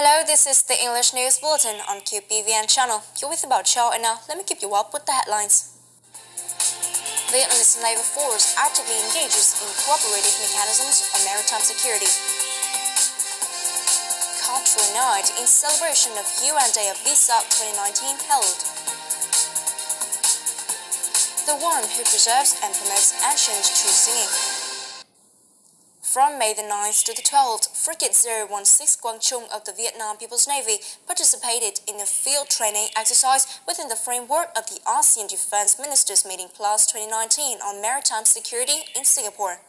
Hello, this is the English News Bulletin on QBVN channel. You're with About Chow, and now let me keep you up with the headlines. Vietnamese naval force actively engages in cooperative mechanisms on maritime security. Cultural night in celebration of UN Day of Visa 2019 held. The one who preserves and promotes ancient true singing. From May the 9th to the 12th, Frigate 016 Quang Trung of the Vietnam People's Navy participated in a field training exercise within the framework of the ASEAN Defense Ministers Meeting Plus 2019 on maritime security in Singapore.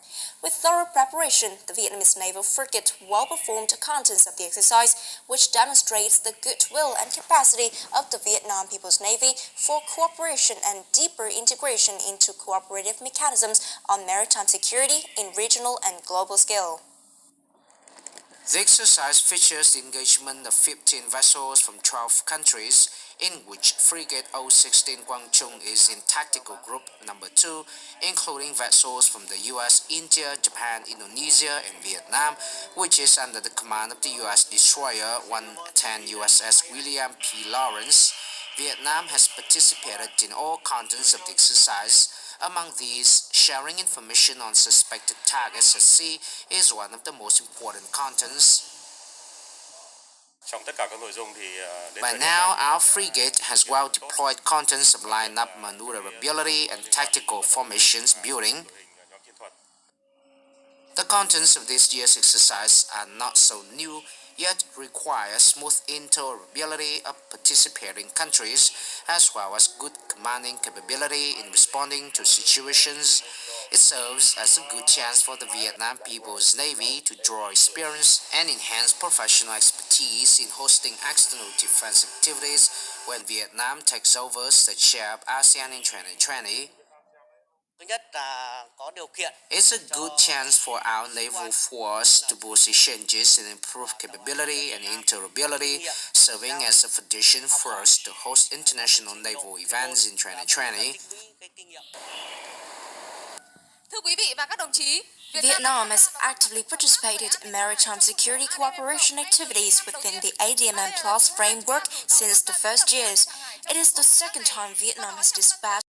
With thorough preparation, the Vietnamese naval frigate well performed the contents of the exercise, which demonstrates the goodwill and capacity of the Vietnam People's Navy for cooperation and deeper integration into cooperative mechanisms on maritime security in regional and global scale. The exercise features the engagement of 15 vessels from 12 countries, in which Frigate 016 Quang Trung is in Tactical Group Number 2, including vessels from the US, India, Japan, Indonesia, and Vietnam, which is under the command of the US destroyer 110 USS William P. Lawrence. Vietnam has participated in all contents of the exercise. Among these, sharing information on suspected targets at sea is one of the most important contents. By now, our frigate has well-deployed contents of line-up maneuverability and tactical formations building. The contents of this year's exercise are not so new, yet require smooth interoperability of participating countries, as well as good commanding capability in responding to situations. It serves as a good chance for the Vietnam People's Navy to draw experience and enhance professional expertise in hosting external defense activities when Vietnam takes over the chair of ASEAN in 2020. It's a good chance for our naval force to boost exchanges and improve capability and interoperability, serving as a foundation for us to host international naval events in 2020. Vietnam has actively participated in maritime security cooperation activities within the ADMM Plus framework since the first years. It is the second time Vietnam has dispatched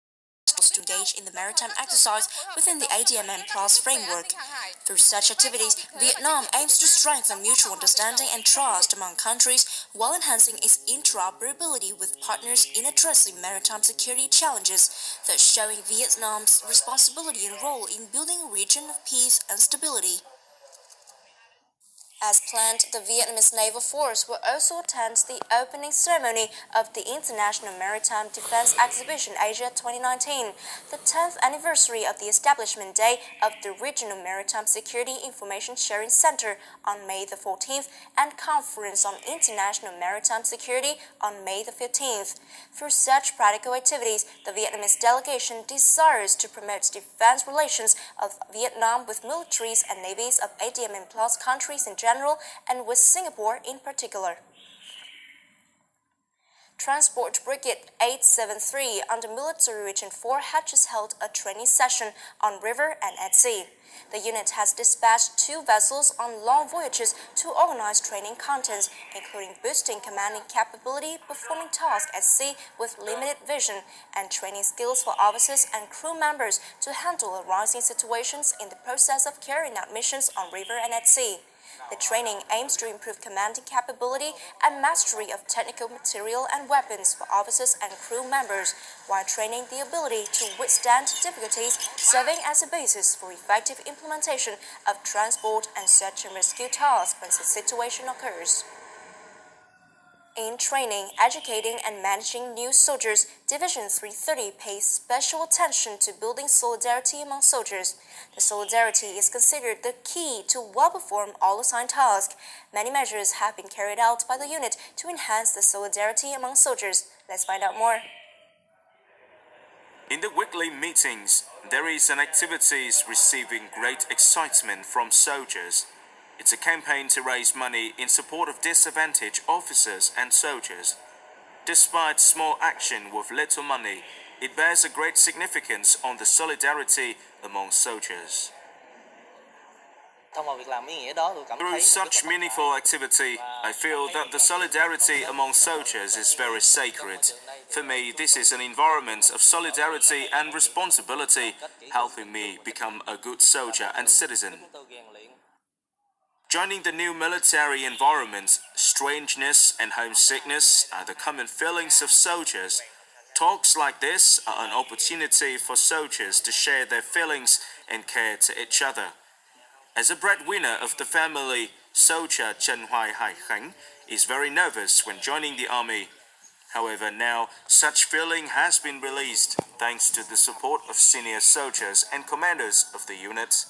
to engage in the maritime exercise within the ADMM Plus framework. Through such activities, Vietnam aims to strengthen mutual understanding and trust among countries while enhancing its interoperability with partners in addressing maritime security challenges, thus showing Vietnam's responsibility and role in building a region of peace and stability. As planned, the Vietnamese Naval Force will also attend the opening ceremony of the International Maritime Defense Exhibition Asia 2019, the 10th anniversary of the establishment day of the Regional Maritime Security Information Sharing Center on May the 14th, and Conference on International Maritime Security on May the 15th. Through such practical activities, the Vietnamese delegation desires to promote defense relations of Vietnam with militaries and navies of ADMM Plus countries in general and with Singapore in particular. Transport Brigade 873 under Military Region 4 had just held a training session on river and at sea. The unit has dispatched 2 vessels on long voyages to organize training contents, including boosting commanding capability, performing tasks at sea with limited vision, and training skills for officers and crew members to handle arising situations in the process of carrying out missions on river and at sea. The training aims to improve commanding capability and mastery of technical material and weapons for officers and crew members, while training the ability to withstand difficulties, serving as a basis for effective implementation of transport and search and rescue tasks when the situation occurs. In training, educating, and managing new soldiers, Division 330 pays special attention to building solidarity among soldiers. The solidarity is considered the key to well-perform all assigned tasks. Many measures have been carried out by the unit to enhance the solidarity among soldiers. Let's find out more. In the weekly meetings, there is an activity receiving great excitement from soldiers. It's a campaign to raise money in support of disadvantaged officers and soldiers. Despite small action with little money, it bears a great significance on the solidarity among soldiers. Through such meaningful activity, I feel that the solidarity among soldiers is very sacred. For me, this is an environment of solidarity and responsibility, helping me become a good soldier and citizen. Joining the new military environment, strangeness and homesickness are the common feelings of soldiers. Talks like this are an opportunity for soldiers to share their feelings and care to each other. As a breadwinner of the family, soldier Chen Hai-Khang is very nervous when joining the army. However, now such feeling has been released thanks to the support of senior soldiers and commanders of the unit.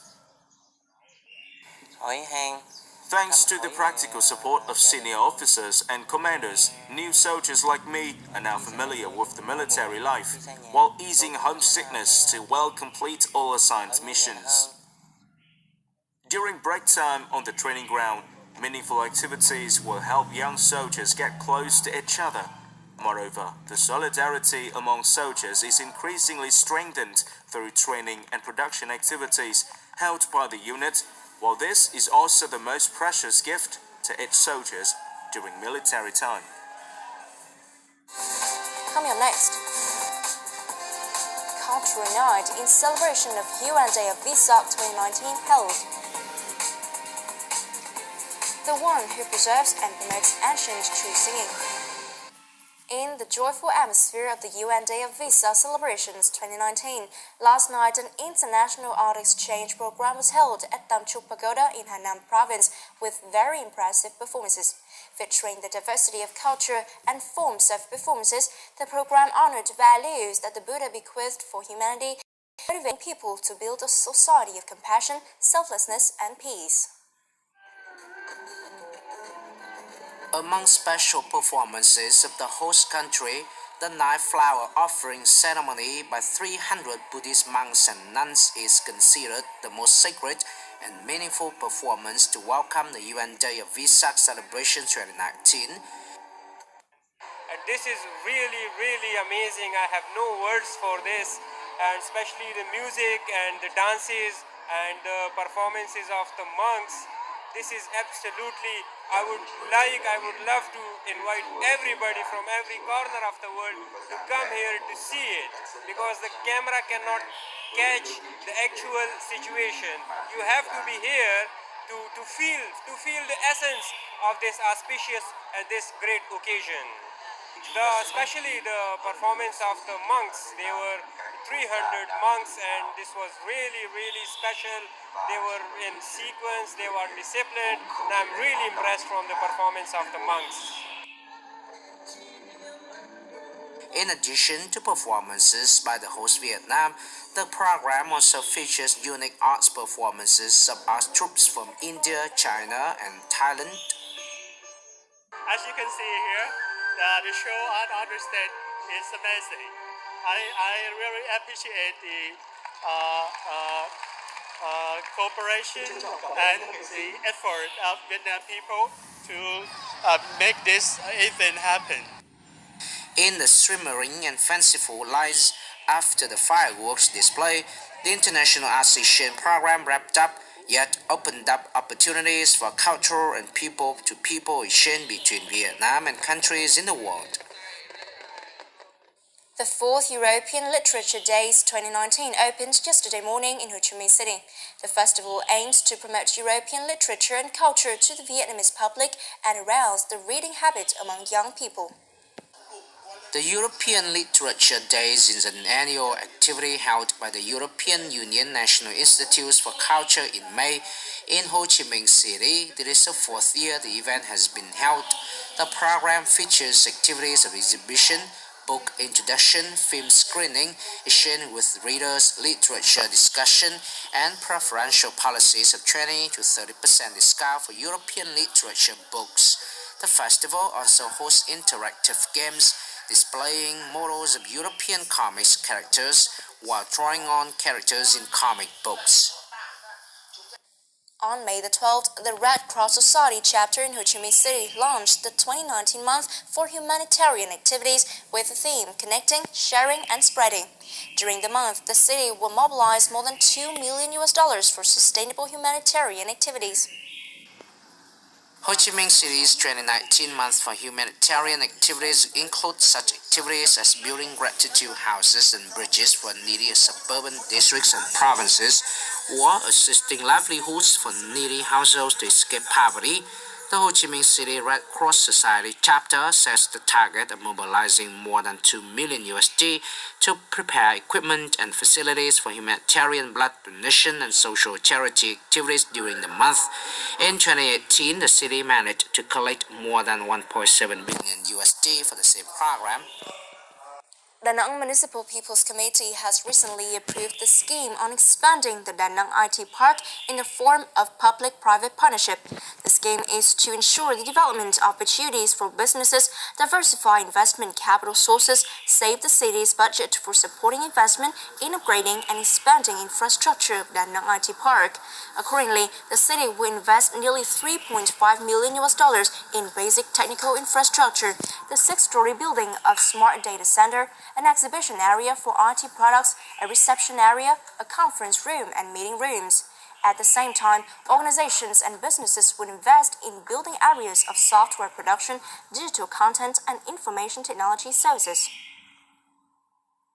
Thanks to the practical support of senior officers and commanders, new soldiers like me are now familiar with the military life, while easing homesickness to well complete all assigned missions. During break time on the training ground, meaningful activities will help young soldiers get close to each other. Moreover, the solidarity among soldiers is increasingly strengthened through training and production activities held by the unit, while this is also the most precious gift to each soldiers during military time. Coming up next, Cultural Night in celebration of UN Day of Vesak 2019 held. The one who preserves and promotes ancient tree singing. In the joyful atmosphere of the UN Day of Vesak celebrations 2019, last night an international art exchange program was held at Tamchuk Pagoda in Hanam province with very impressive performances. Featuring the diversity of culture and forms of performances, the program honored values that the Buddha bequeathed for humanity, motivating people to build a society of compassion, selflessness, and peace. Among special performances of the host country, the Night Flower Offering ceremony by 300 Buddhist monks and nuns is considered the most sacred and meaningful performance to welcome the UN Day of Vesak celebration 2019. And this is really, really amazing. I have no words for this, and especially the music and the dances and the performances of the monks. This is absolutely, I would love to invite everybody from every corner of the world to come here to see it, because the camera cannot catch the actual situation. You have to be here to feel the essence of this auspicious and this great occasion. Especially the performance of the monks. They were 300 monks, and this was really, really special. They were in sequence, they were disciplined, and I'm really impressed from the performance of the monks. In addition to performances by the host Vietnam, the program also features unique arts performances of art troops from India, China, and Thailand. As you can see here, the show Art Understand is amazing. I really appreciate the cooperation and the effort of Vietnam people to make this event happen. In the shimmering and fanciful lights after the fireworks display, the International Arts Exchange program wrapped up, yet opened up opportunities for cultural and people-to-people exchange between Vietnam and countries in the world. The 4th European Literature Days 2019 opened yesterday morning in Ho Chi Minh City. The festival aims to promote European literature and culture to the Vietnamese public and arouse the reading habit among young people. The European Literature Days is an annual activity held by the European Union National Institutes for Culture in May in Ho Chi Minh City. This is the 4th year the event has been held. The program features activities of exhibition, book introduction, film screening, exchange with readers, literature discussion, and preferential policies of 20 to 30% discount for European literature books. The festival also hosts interactive games displaying models of European comics characters while drawing on characters in comic books. On May the 12th, the Red Cross Society chapter in Ho Chi Minh City launched the 2019 month for humanitarian activities with the theme Connecting, Sharing and Spreading. During the month, the city will mobilize more than $2 million for sustainable humanitarian activities. Ho Chi Minh City's 2019 month for humanitarian activities include such activities as building gratitude houses and bridges for needy suburban districts and provinces, or assisting livelihoods for needy households to escape poverty. The Ho Chi Minh City Red Cross Society chapter sets the target of mobilizing more than $2 million to prepare equipment and facilities for humanitarian blood donation and social charity activities during the month. In 2018, the city managed to collect more than $1.7 million for the same program. Da Nang Municipal People's Committee has recently approved the scheme on expanding the Da Nang IT Park in the form of public-private partnership. The scheme is to ensure the development opportunities for businesses, diversify investment capital sources, save the city's budget for supporting investment in upgrading and expanding infrastructure of Da Nang IT Park. Accordingly, the city will invest nearly $3.5 million in basic technical infrastructure, the 6-story building of Smart Data Center, an exhibition area for IT products, a reception area, a conference room, and meeting rooms. At the same time, organizations and businesses would invest in building areas of software production, digital content, and information technology services.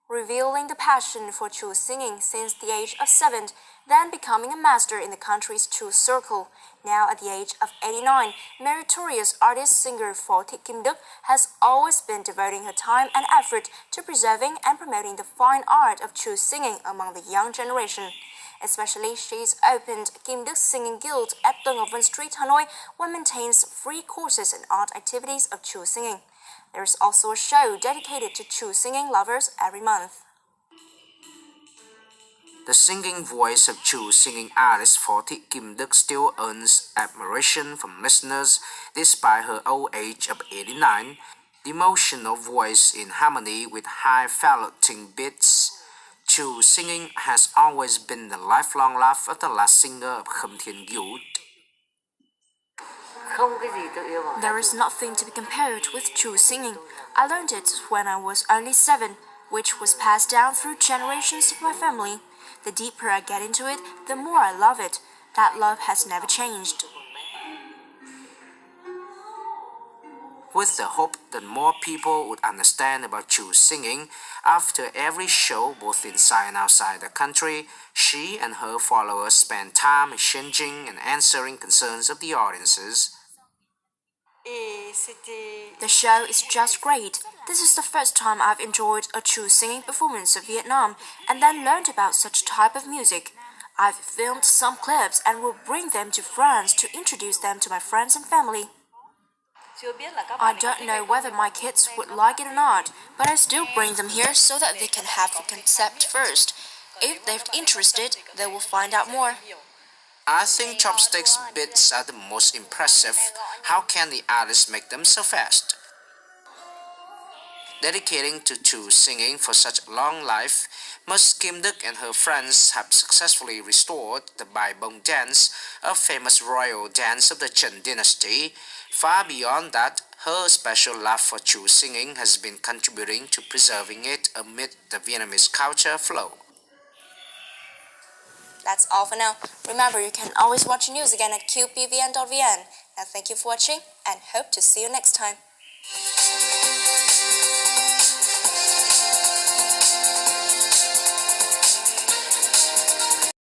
Revealing the passion for Chu singing since the age of 7, then becoming a master in the country's Chu circle. Now at the age of 89, meritorious artist-singer Phor Thị Kim Đức has always been devoting her time and effort to preserving and promoting the fine art of Chu singing among the young generation. Especially, she's opened Kim Đức Singing Guild at Tân Ngọc Vân Street, Hanoi, where maintains free courses and art activities of Chu singing. There is also a show dedicated to Chu singing lovers every month. The singing voice of Chu singing artist Phor Thị Kim Đức still earns admiration from listeners despite her old age of 89. The emotional voice in harmony with high-falutin beats, Chu singing has always been the lifelong love of the last singer of Khâm Thiên Guild. There is nothing to be compared with Chu singing. I learned it when I was only 7, which was passed down through generations of my family. The deeper I get into it, the more I love it. That love has never changed. With the hope that more people would understand about Chu singing, after every show, both inside and outside the country, she and her followers spend time exchanging and answering concerns of the audiences. The show is just great. This is the first time I've enjoyed a Chu singing performance of Vietnam and then learned about such type of music. I've filmed some clips and will bring them to France to introduce them to my friends and family. I don't know whether my kids would like it or not, but I still bring them here so that they can have the concept first. If they're interested, they will find out more. I think chopsticks beats are the most impressive. How can the artist make them so fast? Dedicating to Chu singing for such long life, Ms. Kim Đức and her friends have successfully restored the Bai Bong dance, a famous royal dance of the Chen dynasty. Far beyond that, her special love for Chu singing has been contributing to preserving it amid the Vietnamese culture flow. That's all for now. Remember, you can always watch news again at qbvn.vn. Now thank you for watching and hope to see you next time.